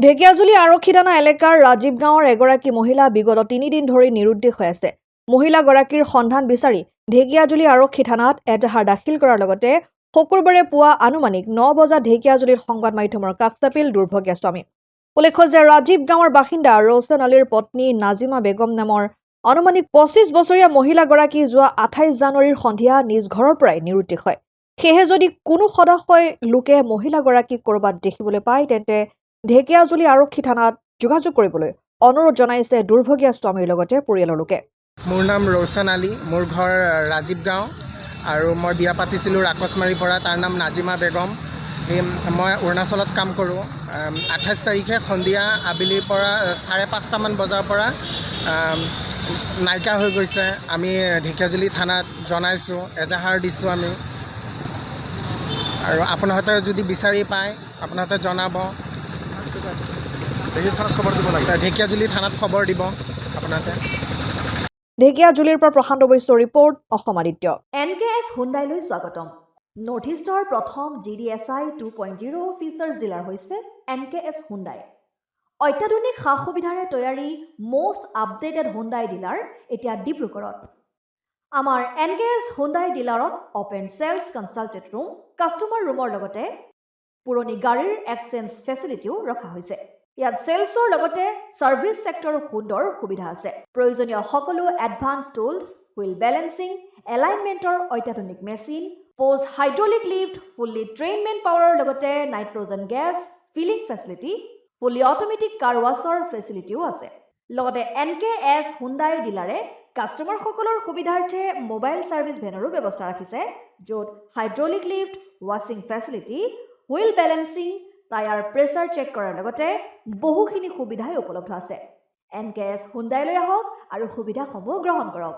ঢেকিয়াজুলি আৰক্ষী থানা এলেকাৰ ৰাজীৱ গাঁৱৰ এগৰাকী মহিলা বিগত 3 দিন ধৰি নিৰুদ্দেশ হৈ আছে। মহিলাগৰাকীৰ সন্ধান বিচাৰি ঢেকিয়াজুলি আৰক্ষী থানাত এজাহাৰ দাখিল কৰাৰ লগতে শুকুৰবাৰে পুৱা আনুমানিক 9 বজাত ঢেকিয়াজুলিৰ সংবাদ মাধ্যমৰ কাষ চাপিল দুৰ্ভগীয়া স্বামী। উল্লেখ্য যে ৰাজীৱ গাঁৱৰ বাসিন্দা ৰৌছন আলীৰ পত্নী নাজিমা বেগম নামৰ আনুমানিক 25 বছৰীয়া মহিলাগৰাকী যোৱা 28 জানুৱাৰীৰ সন্ধিয়া নিজ ঘৰৰ পৰাই নিৰুদ্দেশ হয়। সেয়ে যদি কোনো সদাশয় লোকে মহিলাগৰাকীক কৰবাত দেখিবলৈ পায় তেন্তে ঢেকিয়াজুলি আৰক্ষী থানাত যোগাযোগ কৰিবলৈ অনুৰোধ জনাইছে দুৰ্ভগীয়া স্বামীৰ লগতে পৰিয়ালৰ লোকে। মোৰ নাম ৰৌছন আলী, মোৰ ঘৰ ৰাজীৱ গাঁও আৰু মই বিয়া পাতিছিলোঁ ৰাকচমাৰীৰ পৰা। তাৰ নাম নাজিমা বেগম। মই অৰুণাচলত কাম কৰোঁ। 28 তাৰিখে সন্ধিয়া আবেলিৰ পৰা 5:30মান বজাৰ পৰা নাইকিয়া হৈ গৈছে। আমি ঢেকিয়াজুলি থানাত জনাইছোঁ, এজাহাৰ দিছোঁ আমি। আৰু আপোনাহঁতে যদি বিচাৰি পায় আপোনাহঁতে জনাব। ঢেকিয়াজুলি থানাত খবৰ দিব আপোনাহঁতে। ঢেকিয়াজুলিৰ পৰা প্ৰশান্ত বৈশ্যৰ ৰিপৰ্ট, অসম আদিত্য। NKS হুণ্ডাইলৈ স্বাগতম। নৰ্থ ইষ্টৰ প্ৰথম GDSI 2.0 ফিচাৰ্ছ ডিলাৰ হৈছে NKS হুণ্ডাই। অত্যাধুনিক সা সুবিধাৰে তৈয়াৰী মষ্ট আপডেটেড হুণ্ডাই ডিলাৰ এতিয়া ডিব্ৰুগড়ত। আমাৰ NKS হুণ্ডাই ডিলাৰত open sales consulted room, customer ৰুমৰ লগতে পুৰণি গাড়ীৰ এক্সচেঞ্জ ফেচিলিটিও ৰখা হৈছে। ইয়াত সেলছৰ লগতে সাৰ্ভিস সেক্টৰৰ সুন্দৰ সুবিধা আছে। প্ৰয়োজনীয় সকলো এডভান্স টুলছ, হুইল বেলেন্সিং, এলাইনমেন্টৰ অত্যাধুনিক machine, post hydraulic lift, fully train মেন পাৱাৰৰ লগতে nitrogen gas filling facility, fully automatic car washer ফেচিলিটিও আছে। লগতে NKS হুণ্ডাই ডিলাৰে কাষ্টমাৰসকলৰ সুবিধাৰ্থে মোবাইল সাৰ্ভিস ভেনৰো ব্যৱস্থা ৰাখিছে, য'ত হাইড্ৰলিক লিফ্ট, ৱাছিং facility, wheel balancing, tyre pressure check কৰাৰ লগতে বহুখিনি সুবিধাই উপলব্ধ আছে। NKS হুণ্ডাইলৈ আহক আৰু সুবিধাসমূহ গ্ৰহণ কৰক।